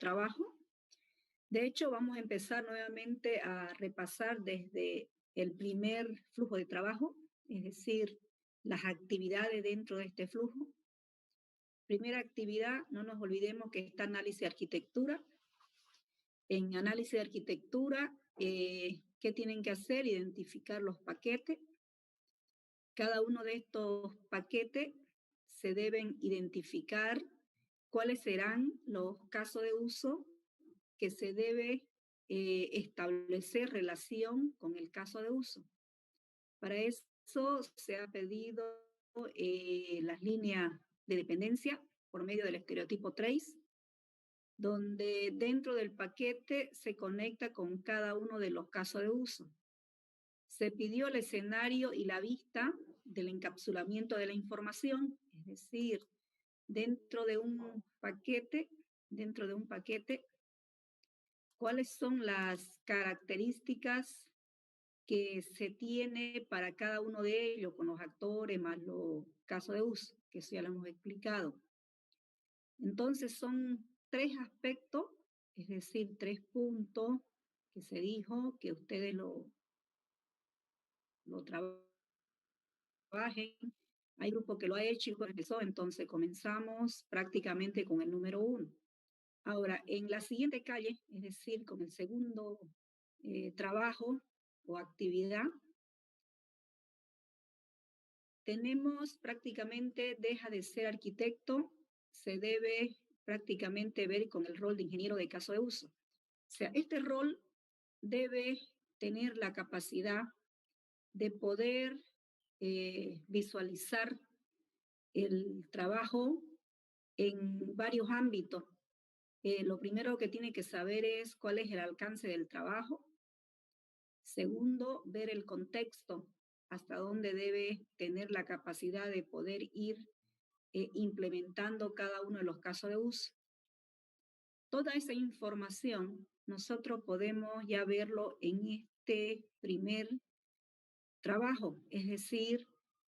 trabajo. De hecho, vamos a empezar nuevamente a repasar desde el primer flujo de trabajo, es decir, las actividades dentro de este flujo. Primera actividad, no nos olvidemos que está análisis de arquitectura. En análisis de arquitectura, ¿qué tienen que hacer? Identificar los paquetes. Cada uno de estos paquetes se deben identificar cuáles serán los casos de uso que se debe establecer relación con el caso de uso. Para eso se ha pedido las líneas de dependencia por medio del estereotipo trace, donde dentro del paquete se conecta con cada uno de los casos de uso. Se pidió el escenario y la vista del encapsulamiento de la información, es decir, dentro de un paquete, cuáles son las características que se tiene para cada uno de ellos, con los actores más los casos de uso, que eso ya lo hemos explicado. Entonces son 3 aspectos, es decir, 3 puntos que se dijo que ustedes lo trabajen. Hay grupo que lo ha hecho y lo empezó, entonces comenzamos prácticamente con el número 1. Ahora, en la siguiente calle, es decir, con el segundo trabajo o actividad, tenemos prácticamente, deja de ser arquitecto, se debe prácticamente ver con el rol de ingeniero de caso de uso. O sea, este rol debe tener la capacidad de poder visualizar el trabajo en varios ámbitos. Lo primero que tiene que saber es cuál es el alcance del trabajo. Segundo, ver el contexto, hasta dónde debe tener la capacidad de poder ir implementando cada uno de los casos de uso. Toda esa información nosotros podemos ya verlo en este primer trabajo, es decir,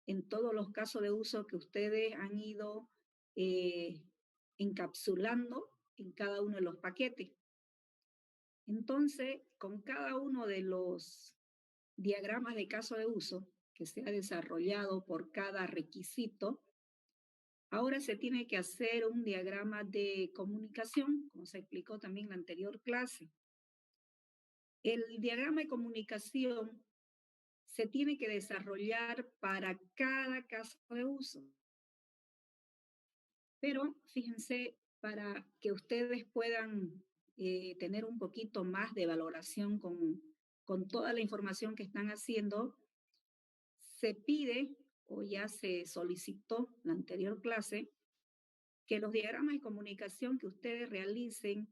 en todos los casos de uso que ustedes han ido encapsulando en cada uno de los paquetes. Entonces, con cada uno de los diagramas de caso de uso que se ha desarrollado por cada requisito, ahora se tiene que hacer un diagrama de comunicación, como se explicó también en la anterior clase. El diagrama de comunicación se tiene que desarrollar para cada caso de uso. Pero fíjense, para que ustedes puedan tener un poquito más de valoración con toda la información que están haciendo, se pide o ya se solicitó en la anterior clase que los diagramas de comunicación que ustedes realicen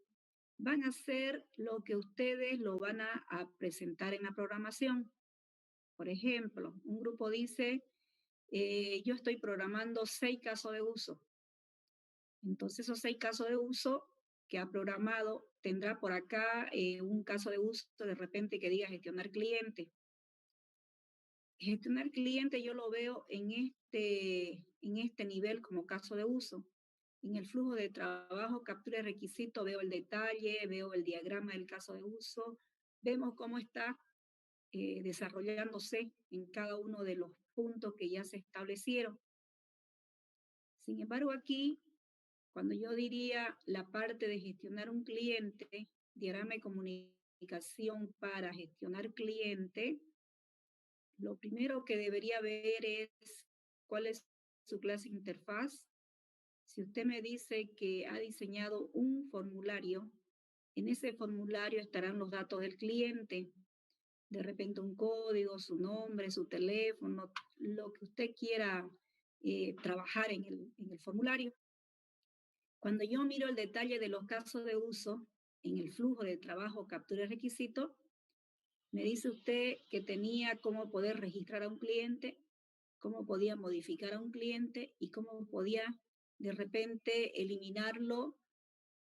van a ser lo que ustedes lo van a presentar en la programación. Por ejemplo, un grupo dice, yo estoy programando 6 casos de uso. Entonces, esos 6 casos de uso que ha programado, tendrá por acá un caso de uso de repente que diga gestionar cliente. Gestionar cliente yo lo veo en este nivel como caso de uso. En el flujo de trabajo, captura de requisito, veo el detalle, veo el diagrama del caso de uso, vemos cómo está desarrollándose en cada uno de los puntos que ya se establecieron. Sin embargo, aquí, cuando yo diría la parte de gestionar un cliente, diagrama de comunicación para gestionar cliente, lo primero que debería ver es cuál es su clase interfaz. Si usted me dice que ha diseñado un formulario, en ese formulario estarán los datos del cliente, de repente un código, su nombre, su teléfono, lo que usted quiera trabajar en el formulario. Cuando yo miro el detalle de los casos de uso en el flujo de trabajo captura de requisito, me dice usted que tenía cómo poder registrar a un cliente, cómo podía modificar a un cliente y cómo podía de repente eliminarlo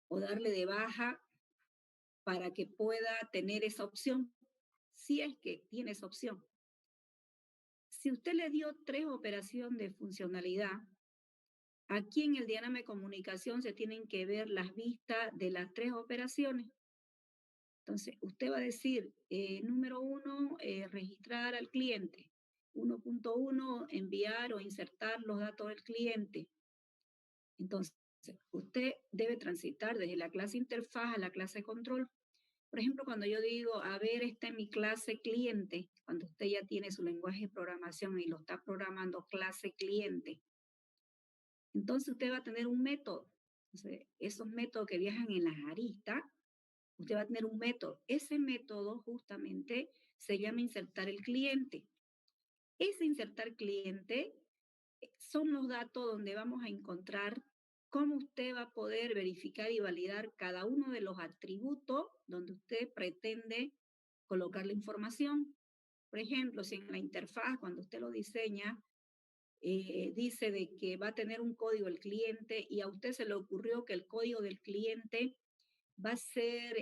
o darle de baja para que pueda tener esa opción, si es que tiene esa opción. Si usted le dio 3 operaciones de funcionalidad, Aquí en el diagrama de comunicación se tienen que ver las vistas de las tres operaciones. Entonces, usted va a decir, número uno, registrar al cliente. 1.1, enviar o insertar los datos del cliente. Entonces, usted debe transitar desde la clase interfaz a la clase control. Por ejemplo, cuando yo digo, a ver, esta es mi clase cliente, cuando usted ya tiene su lenguaje de programación y lo está programando clase cliente, entonces usted va a tener un método. Entonces, esos métodos que viajan en las aristas, usted va a tener un método. Ese método justamente se llama insertar el cliente. Ese insertar cliente son los datos donde vamos a encontrar cómo usted va a poder verificar y validar cada uno de los atributos donde usted pretende colocar la información. Por ejemplo, si en la interfaz, cuando usted lo diseña, dice de que va a tener un código el cliente y a usted se le ocurrió que el código del cliente va a ser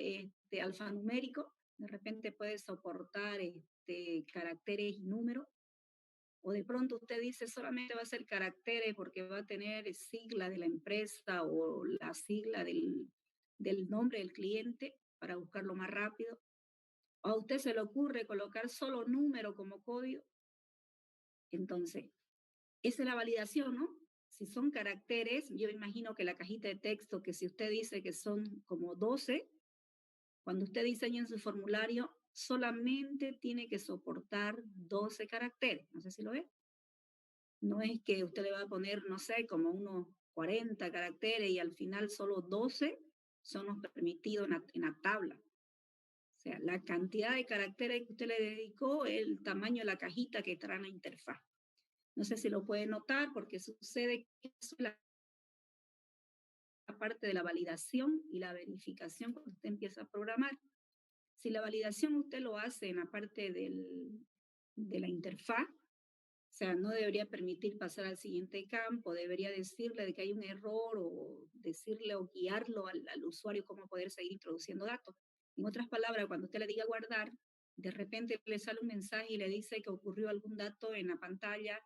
alfanumérico, de repente puede soportar caracteres y números, o de pronto usted dice solamente va a ser caracteres porque va a tener sigla de la empresa o la sigla del nombre del cliente para buscarlo más rápido. O a usted se le ocurre colocar solo número como código. Entonces, esa es la validación, ¿no? Si son caracteres, yo imagino que la cajita de texto, que si usted dice que son como 12, cuando usted diseña en su formulario, solamente tiene que soportar 12 caracteres. No sé si lo ve. No es que usted le va a poner, no sé, como unos 40 caracteres y al final solo 12 son los permitidos en la tabla. O sea, la cantidad de caracteres que usted le dedicó, el tamaño de la cajita que trae en la interfaz. No sé si lo puede notar porque sucede que eso es la parte de la validación y la verificación cuando usted empieza a programar. Si la validación usted lo hace en la parte de la interfaz, o sea, no debería permitir pasar al siguiente campo, debería decirle de que hay un error o decirle o guiarlo al usuario cómo poder seguir introduciendo datos. En otras palabras, cuando usted le diga guardar, de repente le sale un mensaje y le dice que ocurrió algún dato en la pantalla,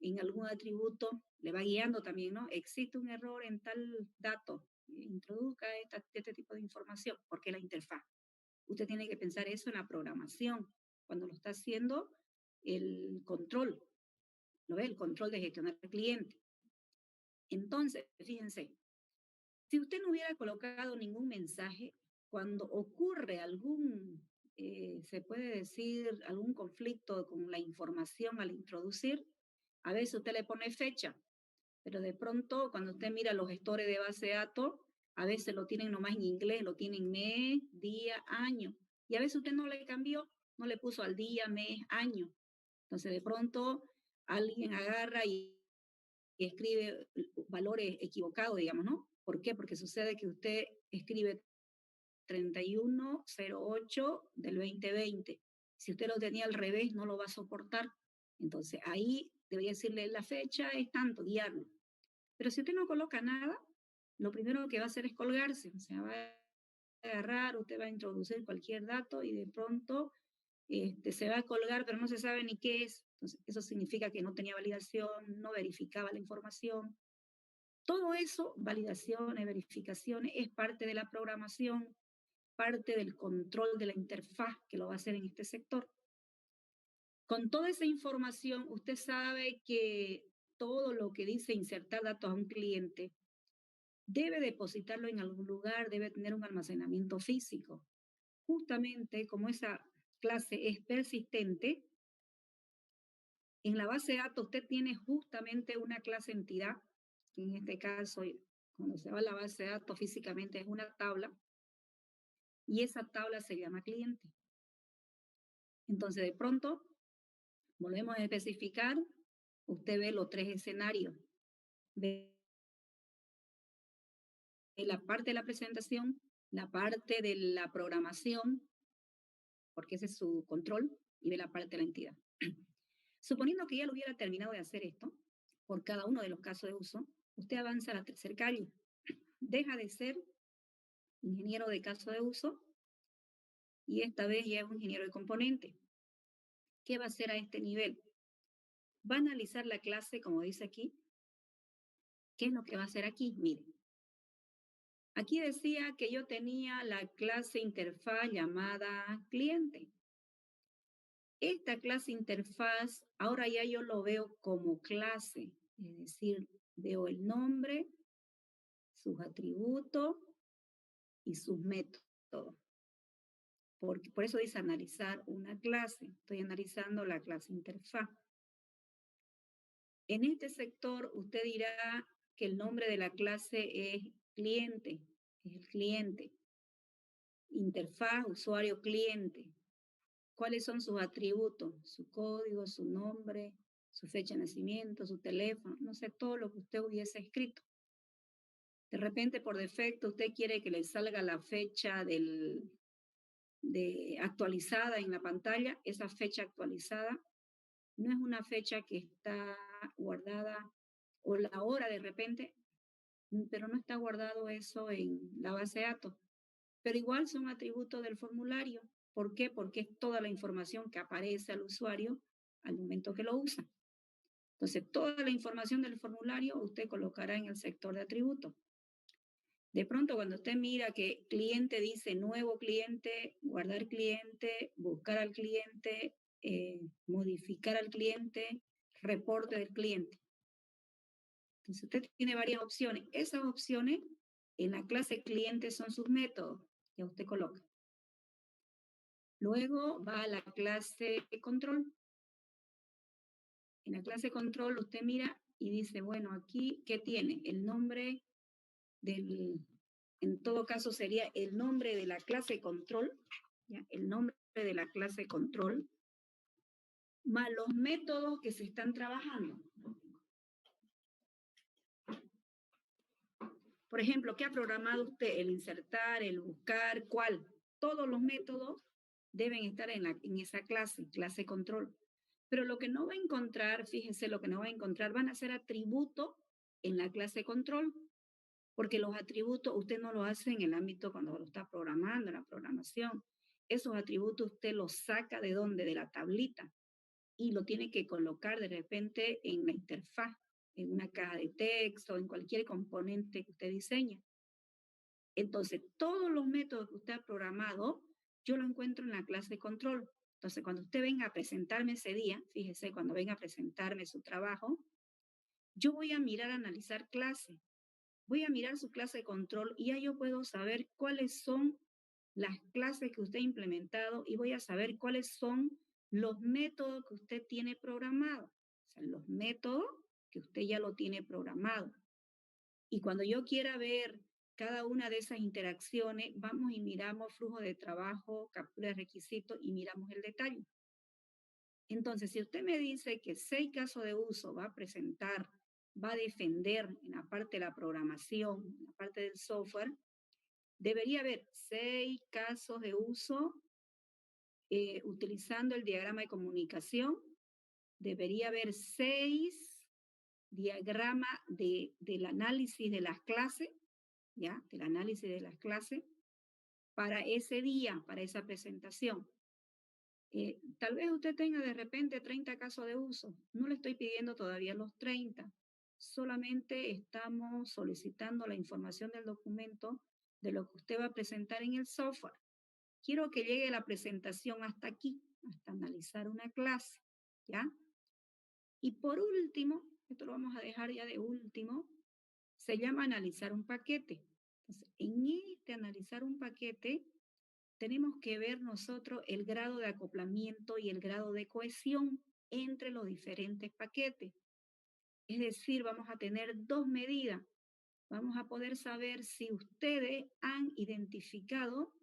en algún atributo, le va guiando también, ¿no? Existe un error en tal dato, introduzca este tipo de información, porque la interfaz. Usted tiene que pensar eso en la programación, cuando lo está haciendo el control, ¿no ve? El control de gestionar al cliente. Entonces, fíjense, si usted no hubiera colocado ningún mensaje, cuando ocurre algún, se puede decir, algún conflicto con la información al introducir, a veces usted le pone fecha, pero de pronto cuando usted mira los gestores de base de datos, a veces lo tienen nomás en inglés, lo tienen mes, día, año, y a veces usted no le cambió, no le puso al día, mes, año. Entonces de pronto alguien agarra y escribe valores equivocados, digamos, ¿no? ¿Por qué? Porque sucede que usted escribe 3108 del 2020. Si usted lo tenía al revés, no lo va a soportar. Entonces ahí debería decirle la fecha es tanto, guiarlo. Pero si usted no coloca nada, lo primero que va a hacer es colgarse. O sea, va a agarrar, usted va a introducir cualquier dato y de pronto se va a colgar, pero no se sabe ni qué es. Entonces, eso significa que no tenía validación, no verificaba la información. Todo eso, validaciones, verificaciones, es parte de la programación, parte del control de la interfaz que lo va a hacer en este sector. Con toda esa información, usted sabe que todo lo que dice insertar datos a un cliente debe depositarlo en algún lugar, debe tener un almacenamiento físico. Justamente como esa clase es persistente, en la base de datos usted tiene justamente una clase entidad, que en este caso, cuando se va a la base de datos físicamente es una tabla, y esa tabla se llama cliente. Entonces, de pronto, volvemos a especificar, usted ve los tres escenarios. Ve la parte de la presentación, la parte de la programación, porque ese es su control, y ve la parte de la entidad. Suponiendo que ya lo hubiera terminado de hacer esto, por cada uno de los casos de uso, usted avanza a la tercera calle. Deja de ser ingeniero de caso de uso y esta vez ya es un ingeniero de componente. ¿Qué va a hacer a este nivel? Va a analizar la clase, como dice aquí, ¿Qué es lo que va a hacer aquí? Mire, aquí decía que yo tenía la clase interfaz llamada cliente. Esta clase interfaz, ahora ya yo lo veo como clase, es decir, veo el nombre, sus atributos y sus métodos. Por eso dice analizar una clase. Estoy analizando la clase interfaz. En este sector, usted dirá que el nombre de la clase es cliente, es el cliente. Interfaz, usuario, cliente. ¿Cuáles son sus atributos? Su código, su nombre, su fecha de nacimiento, su teléfono, no sé, todo lo que usted hubiese escrito. De repente, por defecto, usted quiere que le salga la fecha actualizada en la pantalla. Esa fecha actualizada no es una fecha que está guardada, o la hora de repente, pero no está guardado eso en la base de datos. Pero igual son atributos del formulario. ¿Por qué? Porque es toda la información que aparece al usuario al momento que lo usa. Entonces, toda la información del formulario usted colocará en el sector de atributos. De pronto, cuando usted mira que cliente dice nuevo cliente, guardar cliente, buscar al cliente, modificar al cliente, reporte del cliente. Entonces, usted tiene varias opciones. Esas opciones en la clase cliente son sus métodos que usted coloca. Luego va a la clase control. En la clase control usted mira y dice, bueno, aquí, ¿qué tiene? El nombre en todo caso sería el nombre de la clase control, ¿ya? El nombre de la clase control, más los métodos que se están trabajando. Por ejemplo, ¿qué ha programado usted? El insertar, el buscar, ¿cuál? Todos los métodos deben estar en esa clase control. Pero lo que no va a encontrar, fíjense, lo que no va a encontrar van a ser atributos en la clase control, porque los atributos usted no lo hace en el ámbito cuando lo está programando, en la programación. Esos atributos usted los saca de dónde, de la tablita, y lo tiene que colocar de repente en la interfaz, en una caja de texto, en cualquier componente que usted diseñe. Entonces, todos los métodos que usted ha programado, yo lo encuentro en la clase control. Entonces, cuando usted venga a presentarme ese día, fíjese, cuando venga a presentarme su trabajo, yo voy a mirar, analizar clase. Voy a mirar su clase de control y ya yo puedo saber cuáles son las clases que usted ha implementado y voy a saber cuáles son los métodos que usted tiene programado. O sea, los métodos que usted ya lo tiene programado. Y cuando yo quiera ver cada una de esas interacciones, vamos y miramos flujo de trabajo, captura de requisitos y miramos el detalle. Entonces, si usted me dice que 6 casos de uso va a presentar, va a defender en la parte de la programación, en la parte del software, debería haber 6 casos de uso utilizando el diagrama de comunicación, debería haber 6 diagramas del análisis de las clases, ¿ya? Del análisis de las clases para ese día, para esa presentación. Tal vez usted tenga de repente 30 casos de uso. No le estoy pidiendo todavía los 30. Solamente estamos solicitando la información del documento de lo que usted va a presentar en el software. Quiero que llegue la presentación hasta aquí, hasta analizar una clase, ¿ya? Y por último, esto lo vamos a dejar ya de último, se llama analizar un paquete. Entonces, en este analizar un paquete, tenemos que ver nosotros el grado de acoplamiento y el grado de cohesión entre los diferentes paquetes. Es decir, vamos a tener dos medidas. Vamos a poder saber si ustedes han identificado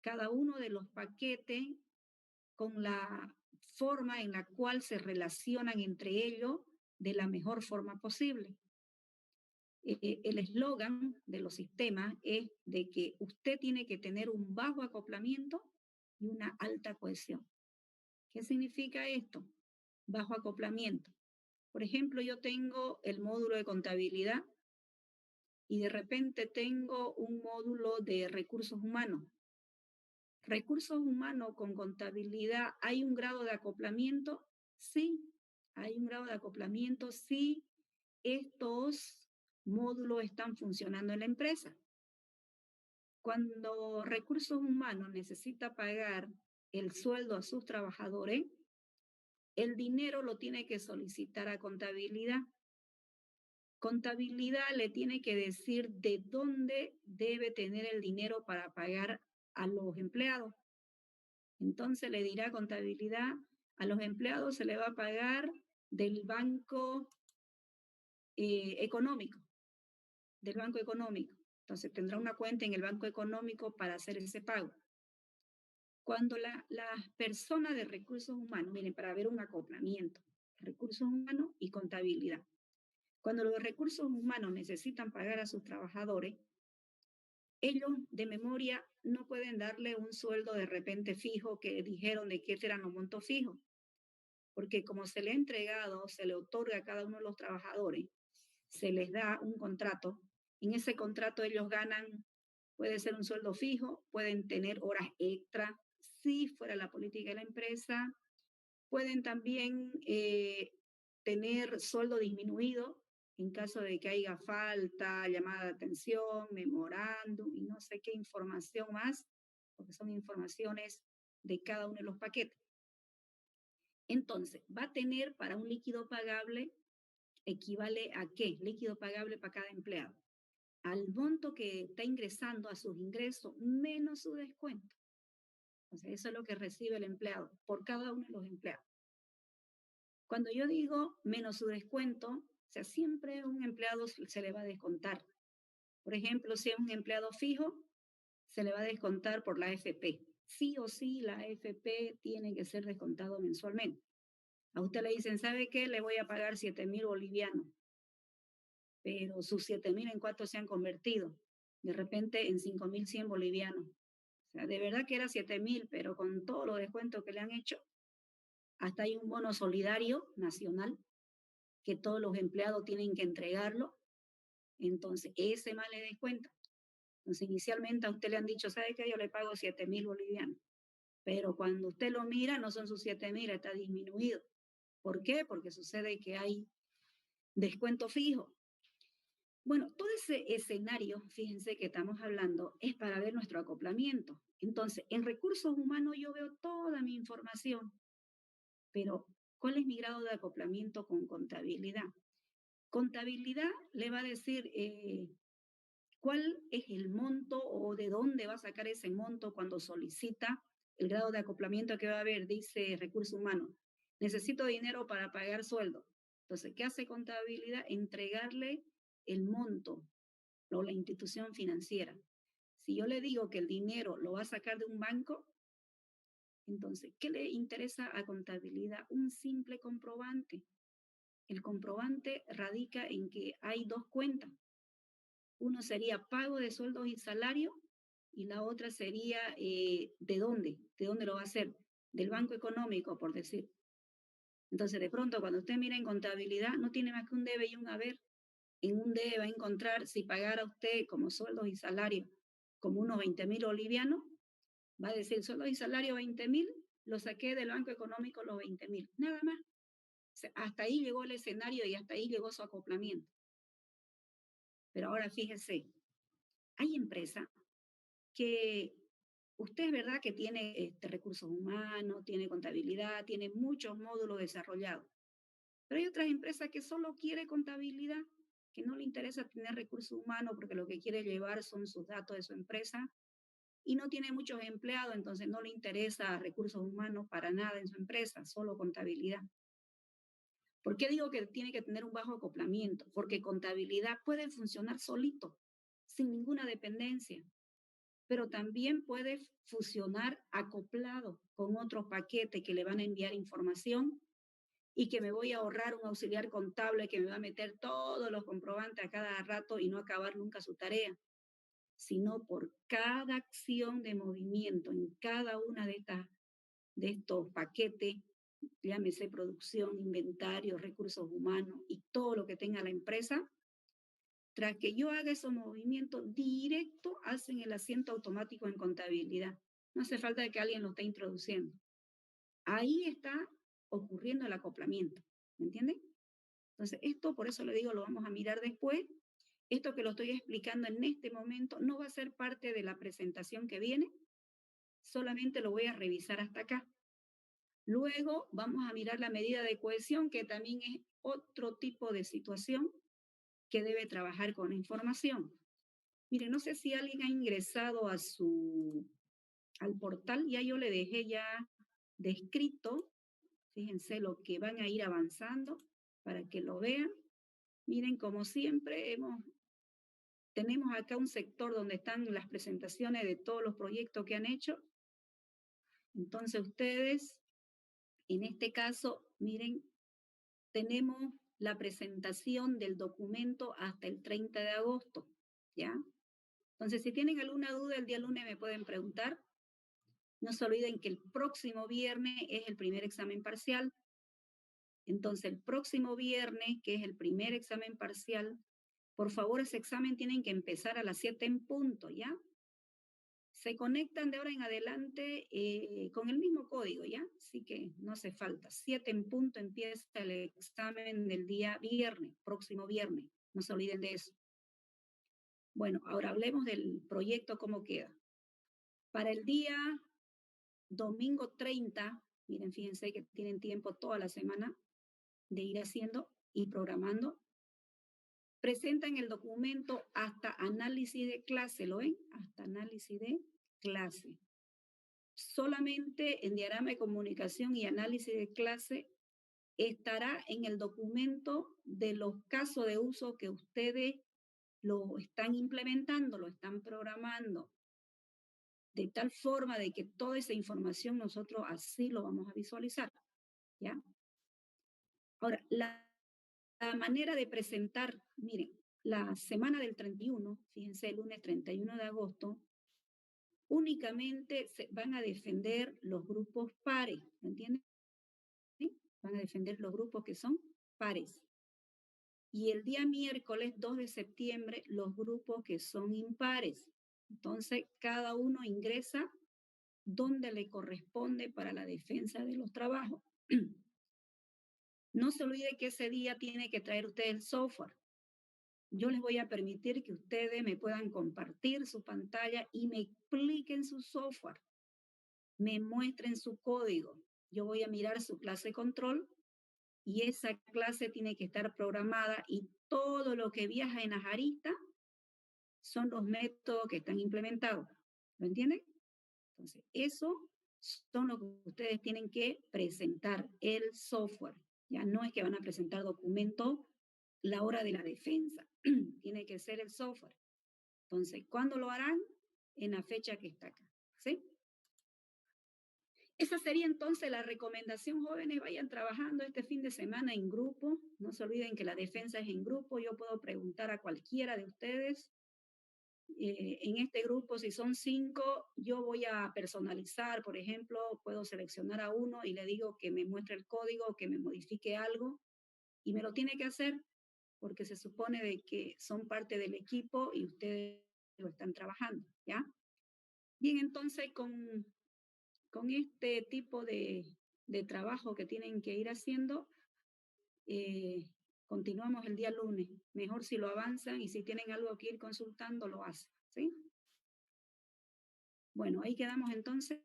cada uno de los paquetes con la forma en la cual se relacionan entre ellos de la mejor forma posible. El eslogan de los sistemas es de que usted tiene que tener un bajo acoplamiento y una alta cohesión. ¿Qué significa esto? Bajo acoplamiento. Por ejemplo, yo tengo el módulo de contabilidad y de repente tengo un módulo de recursos humanos. Recursos humanos con contabilidad, ¿hay un grado de acoplamiento? Sí, hay un grado de acoplamiento, sí. Estos módulos están funcionando en la empresa. Cuando recursos humanos necesita pagar el sueldo a sus trabajadores, el dinero lo tiene que solicitar a contabilidad. Contabilidad le tiene que decir de dónde debe tener el dinero para pagar a los empleados. Entonces le dirá contabilidad, a los empleados se le va a pagar del banco económico, del banco económico. Entonces tendrá una cuenta en el banco económico para hacer ese pago. Cuando las personas de recursos humanos, miren, para ver un acoplamiento, recursos humanos y contabilidad. Cuando los recursos humanos necesitan pagar a sus trabajadores, ellos de memoria no pueden darle un sueldo de repente fijo que dijeron de que eran los montos fijos, porque como se le ha entregado, se le otorga a cada uno de los trabajadores, se les da un contrato, en ese contrato ellos ganan, puede ser un sueldo fijo, pueden tener horas extra, si fuera la política de la empresa, pueden también tener sueldo disminuido en caso de que haya falta, llamada de atención, memorándum y no sé qué información más, porque son informaciones de cada uno de los paquetes. Entonces, va a tener para un líquido pagable, equivale a qué? Líquido pagable para cada empleado. Al monto que está ingresando a sus ingresos menos su descuento. O sea, eso es lo que recibe el empleado por cada uno de los empleados. Cuando yo digo menos su descuento, o sea, siempre a un empleado se le va a descontar. Por ejemplo, si es un empleado fijo, se le va a descontar por la AFP. Sí o sí, la AFP tiene que ser descontado mensualmente. A usted le dicen, ¿sabe qué? Le voy a pagar 7.000 bolivianos, pero sus 7.000 en cuánto se han convertido. De repente en 5.100 bolivianos. O sea, de verdad que era 7.000, pero con todos los descuentos que le han hecho, hasta hay un bono solidario nacional que todos los empleados tienen que entregarlo. Entonces, ese más le descuenta. Entonces, inicialmente a usted le han dicho, ¿sabe qué? Yo le pago 7.000 bolivianos. Pero cuando usted lo mira, no son sus 7.000, está disminuido. ¿Por qué? Porque sucede que hay descuento fijo. Bueno, todo ese escenario, fíjense que estamos hablando, es para ver nuestro acoplamiento. Entonces, en recursos humanos yo veo toda mi información, pero ¿cuál es mi grado de acoplamiento con contabilidad? Contabilidad le va a decir cuál es el monto o de dónde va a sacar ese monto cuando solicita el grado de acoplamiento que va a haber, dice recursos humanos. Necesito dinero para pagar sueldo. Entonces, ¿qué hace contabilidad? Entregarle el monto o la institución financiera. Si yo le digo que el dinero lo va a sacar de un banco, entonces, ¿qué le interesa a contabilidad? Un simple comprobante. El comprobante radica en que hay dos cuentas. Uno sería pago de sueldos y salarios y la otra sería ¿de dónde? ¿De dónde lo va a hacer? Del banco económico, por decir. Entonces, de pronto, cuando usted mira en contabilidad, no tiene más que un debe y un haber. En un debe va a encontrar, si pagara usted como sueldos y salarios, como unos 20.000 bolivianos, va a decir sueldos y salarios 20.000, lo saqué del banco económico los 20.000, nada más. O sea, hasta ahí llegó el escenario y hasta ahí llegó su acoplamiento. Pero ahora fíjese, hay empresas que usted es verdad que tiene recursos humanos, tiene contabilidad, tiene muchos módulos desarrollados, pero hay otras empresas que solo quiere contabilidad, que no le interesa tener recursos humanos porque lo que quiere llevar son sus datos de su empresa y no tiene muchos empleados, entonces no le interesa recursos humanos para nada en su empresa, solo contabilidad. ¿Por qué digo que tiene que tener un bajo acoplamiento? Porque contabilidad puede funcionar solito, sin ninguna dependencia, pero también puede fusionar acoplado con otro paquete que le van a enviar información y que me voy a ahorrar un auxiliar contable que me va a meter todos los comprobantes a cada rato y no acabar nunca su tarea, sino por cada acción de movimiento en cada una de estos paquetes, llámese producción, inventario, recursos humanos y todo lo que tenga la empresa. Tras que yo haga esos movimientos directo, hacen el asiento automático en contabilidad. No hace falta que alguien lo esté introduciendo. Ahí está ocurriendo el acoplamiento. ¿Me entienden? Entonces, esto, por eso le digo, lo vamos a mirar después. esto que lo estoy explicando en este momento no va a ser parte de la presentación que viene, solamente lo voy a revisar hasta acá. Luego vamos a mirar la medida de cohesión, que también es otro tipo de situación que debe trabajar con la información. Mire, no sé si alguien ha ingresado al portal, ya yo le dejé ya descrito, fíjense lo que van a ir avanzando para que lo vean. Miren, como siempre, tenemos acá un sector donde están las presentaciones de todos los proyectos que han hecho. Entonces ustedes, en este caso, miren, tenemos la presentación del documento hasta el 30 de agosto, ¿ya? Entonces, si tienen alguna duda el día lunes me pueden preguntar. No se olviden que el próximo viernes es el primer examen parcial. Entonces, el próximo viernes, que es el primer examen parcial, por favor, ese examen tienen que empezar a las 7 en punto, ¿ya? Se conectan de ahora en adelante con el mismo código, ¿ya? Así que no hace falta. 7 en punto empieza el examen del día viernes, próximo viernes. No se olviden de eso. Bueno, ahora hablemos del proyecto, cómo queda. Para el día domingo 30, miren, fíjense que tienen tiempo toda la semana de ir haciendo y programando. Presentan el documento hasta análisis de clase, ¿lo ven? Hasta análisis de clase. Solamente en diagrama de comunicación y análisis de clase estará en el documento de los casos de uso que ustedes lo están implementando, lo están programando, de tal forma de que toda esa información nosotros así lo vamos a visualizar, ¿ya? Ahora, la manera de presentar, miren, la semana del 31, fíjense, el lunes 31 de agosto, únicamente se van a defender los grupos pares, ¿me entienden? ¿Sí? Van a defender los grupos que son pares. Y el día miércoles 2 de septiembre, los grupos que son impares. Entonces, cada uno ingresa donde le corresponde para la defensa de los trabajos. No se olvide que ese día tiene que traer usted el software. Yo les voy a permitir que ustedes me puedan compartir su pantalla y me expliquen su software, me muestren su código. Yo voy a mirar su clase control y esa clase tiene que estar programada y todo lo que viaja en Ajarista son los métodos que están implementados. ¿Lo entienden? Entonces, eso son lo que ustedes tienen que presentar, el software. Ya no es que van a presentar documentos la hora de la defensa. Tiene que ser el software. Entonces, ¿cuándo lo harán? En la fecha que está acá. ¿Sí? Esa sería entonces la recomendación, jóvenes, vayan trabajando este fin de semana en grupo. No se olviden que la defensa es en grupo. Yo puedo preguntar a cualquiera de ustedes. En este grupo, si son 5, yo voy a personalizar, por ejemplo, puedo seleccionar a uno y le digo que me muestre el código, que me modifique algo y me lo tiene que hacer porque se supone de que son parte del equipo y ustedes lo están trabajando, ¿ya? Bien, entonces con este tipo de trabajo que tienen que ir haciendo, eh, continuamos el día lunes. Mejor si lo avanzan y si tienen algo que ir consultando, lo hacen, ¿sí? Bueno, ahí quedamos entonces.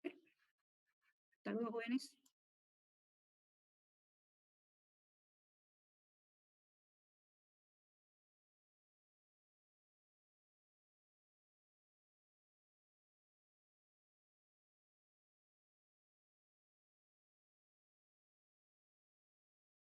Hasta luego, jóvenes.